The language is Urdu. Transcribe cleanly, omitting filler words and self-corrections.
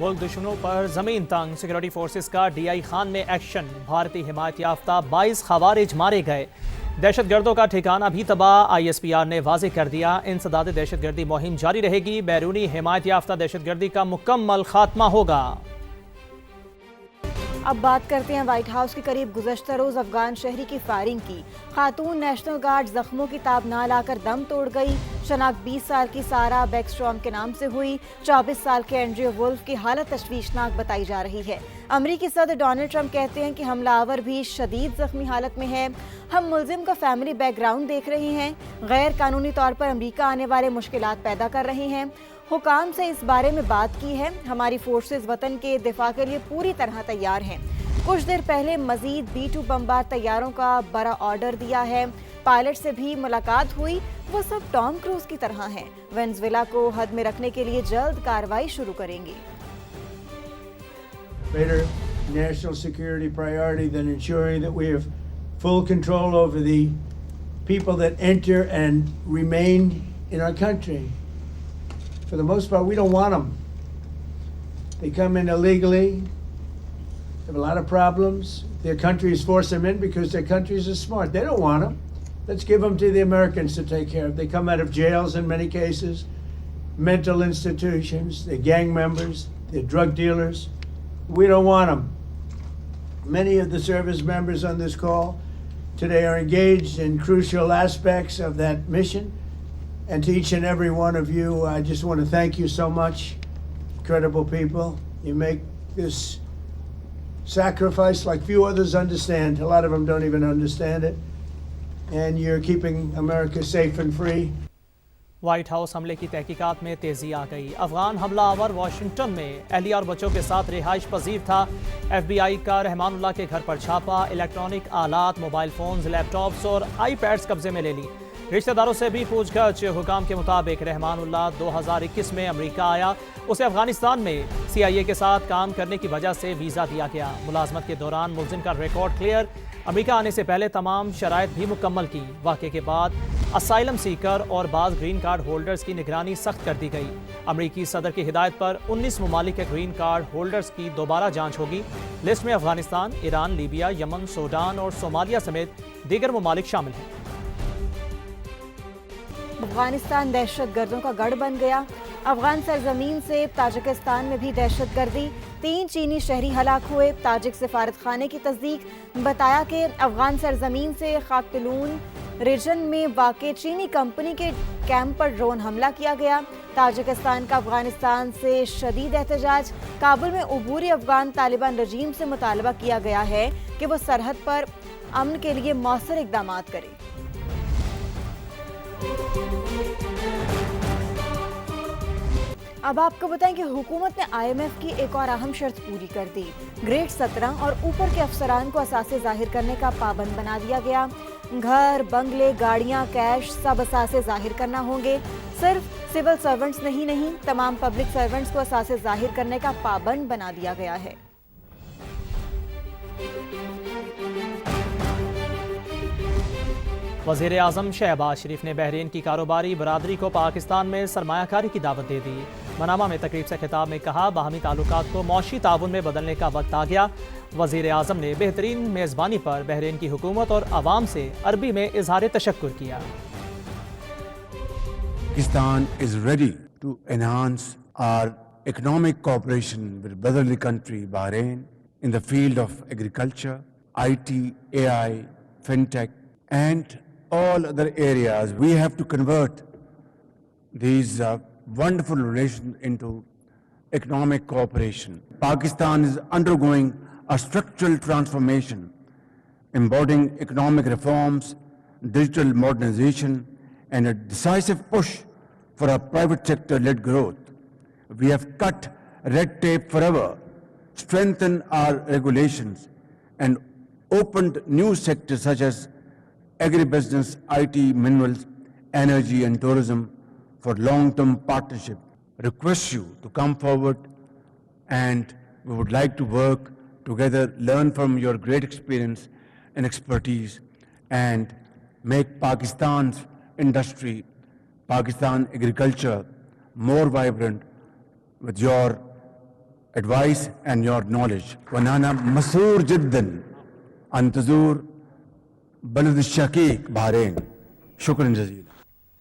ملک دشمنوں پر زمین تنگ، سیکورٹی فورسز کا ڈی آئی خان میں ایکشن، بھارتی حمایت یافتہ 22 خوارج مارے گئے، دہشت گردوں کا ٹھکانہ بھی تباہ، آئی ایس پی آر نے واضح کر دیا انسداد دہشت گردی مہم جاری رہے گی، بیرونی حمایت یافتہ دہشت گردی کا مکمل خاتمہ ہوگا۔ اب بات کرتے ہیں وائٹ ہاؤس کے قریب گزشتہ روز افغان شہری کی فائرنگ کی، خاتون نیشنل گارڈ زخموں کی تاب نہ لا کر دم توڑ گئی، شناخت 20 سال کی سارا بیکسٹروم کے نام سے ہوئی، 24 سال کے اینڈریو وولف کی حالت تشویشناک بتائی جا رہی ہے۔ امریکی صدر ڈونلڈ ٹرمپ کہتے ہیں کہ حملہ آور بھی شدید زخمی حالت میں ہے، ہم ملزم کا فیملی بیک گراؤنڈ دیکھ رہے ہیں، غیر قانونی طور پر امریکہ آنے والے مشکلات پیدا کر رہے ہیں، حکام سے اس بارے میں بات کی ہے، ہماری فورسز وطن کے دفاع کے لیے پوری طرح تیار ہیں۔ کچھ دیر پہلے مزید B-2 بمبار طیاروں کا بڑا آرڈر دیا ہے، پائلٹ سے بھی ملاقات ہوئی، وہ سب ٹام کروز کی طرح ہیں، وینزویلا کو حد میں رکھنے کے لیے جلد کارروائی شروع کریں گے۔ Greater national security priority than ensuring that we have full control over the people that enter and remain in our country. For the most part, we don't want them. They come in illegally. They have a lot of problems. Their countries force them in because their countries are smart. They don't want them. Let's give them to the Americans to take care of. They come out of jails in many cases, mental institutions, they're gang members, they're drug dealers. We don't want them. Many of the service members on this call today are engaged in crucial aspects of that mission. And to each and every one of you, I just want to thank you so much. Incredible people. You make this sacrifice like few others understand. A lot of them don't even understand it. And you're keeping America safe and free. White house حملے کی تحقیقات میں تیزی آ گئی، افغان حملہ آور واشنگٹن میں اہلیہ اور بچوں کے ساتھ رہائش پذیر تھا، ایف بی آئی کا رحمان اللہ کے گھر پر چھاپا، الیکٹرانک آلات، موبائل فونز، لیپ ٹاپس اور آئی پیڈز قبضے میں لے لی، رشتہ داروں سے بھی پوچھ گچھ، حکام کے مطابق رحمان اللہ 2021 میں امریکہ آیا، اسے افغانستان میں سی آئی اے کے ساتھ کام کرنے کی وجہ سے ویزا دیا گیا، ملازمت کے دوران ملزم کا ریکارڈ کلیئر، امریکہ آنے سے پہلے تمام شرائط بھی مکمل کی، واقعے کے بعد اسائلم سیکر اور بعض گرین کارڈ ہولڈرز کی نگرانی سخت کر دی گئی، امریکی صدر کی ہدایت پر 19 ممالک کے گرین کارڈ ہولڈرز کی دوبارہ جانچ ہوگی، لسٹ میں افغانستان، ایران، لیبیا، یمن، سوڈان اور صومالیہ سمیت دیگر ممالک شامل ہیں۔ افغانستان دہشت گردوں کا گڑھ بن گیا، افغان سرزمین سے تاجکستان میں بھی دہشت گردی، 3 چینی شہری ہلاک ہوئے، تاجک سفارت خانے کی تصدیق، بتایا کہ افغان سرزمین سے خاکتلون ریجن میں واقع چینی کمپنی کے کیمپ پر ڈرون حملہ کیا گیا، تاجکستان کا افغانستان سے شدید احتجاج، کابل میں عبوری افغان طالبان رجیم سے مطالبہ کیا گیا ہے کہ وہ سرحد پر امن کے لیے مؤثر اقدامات کرے۔ اب آپ کو بتائیں کہ حکومت نے آئی ایم ایف کی ایک اور اہم شرط پوری کر دی، گریڈ 17 اور اوپر کے افسران کو اثاثے ظاہر کرنے کا پابند بنا دیا گیا، گھر، بنگلے، گاڑیاں، کیش سب اثاثے ظاہر کرنا ہوں گے، صرف سول سرونٹس نہیں، تمام پبلک سرونٹس کو اثاثے ظاہر کرنے کا پابند بنا دیا گیا ہے۔ وزیر اعظم شہباز شریف نے بحرین کی کاروباری برادری کو پاکستان میں سرمایہ کاری کی دعوت دے دی، منامہ میں تقریب سے خطاب میں کہا باہمی تعلقات کو معاشی تعاون میں بدلنے کا وقت آ گیا، وزیر اعظم نے بہترین میزبانی پر بحرین کی حکومت اور عوام سے عربی میں اظہار تشکر کیا۔ Pakistan is ready to enhance our economic cooperation with brotherly country Bahrain in the field of agriculture, IT, AI, fintech, and all other areas. We have to convert these wonderful relations into economic cooperation. Pakistan is undergoing a structural transformation, embodying economic reforms, digital modernization, and a decisive push for a private sector-led growth. We have cut red tape forever, strengthened our regulations, and opened new sectors such as agribusiness, IT, minerals, energy, and tourism for long-term partnership. Request you to come forward, and we would like to work together, learn from your great experience and expertise, and make Pakistan's industry, Pakistan agriculture more vibrant with your advice and your knowledge. ونانا مسرور جدا أن تزور بلد الشقيق بحرين. شكرا جزيلا.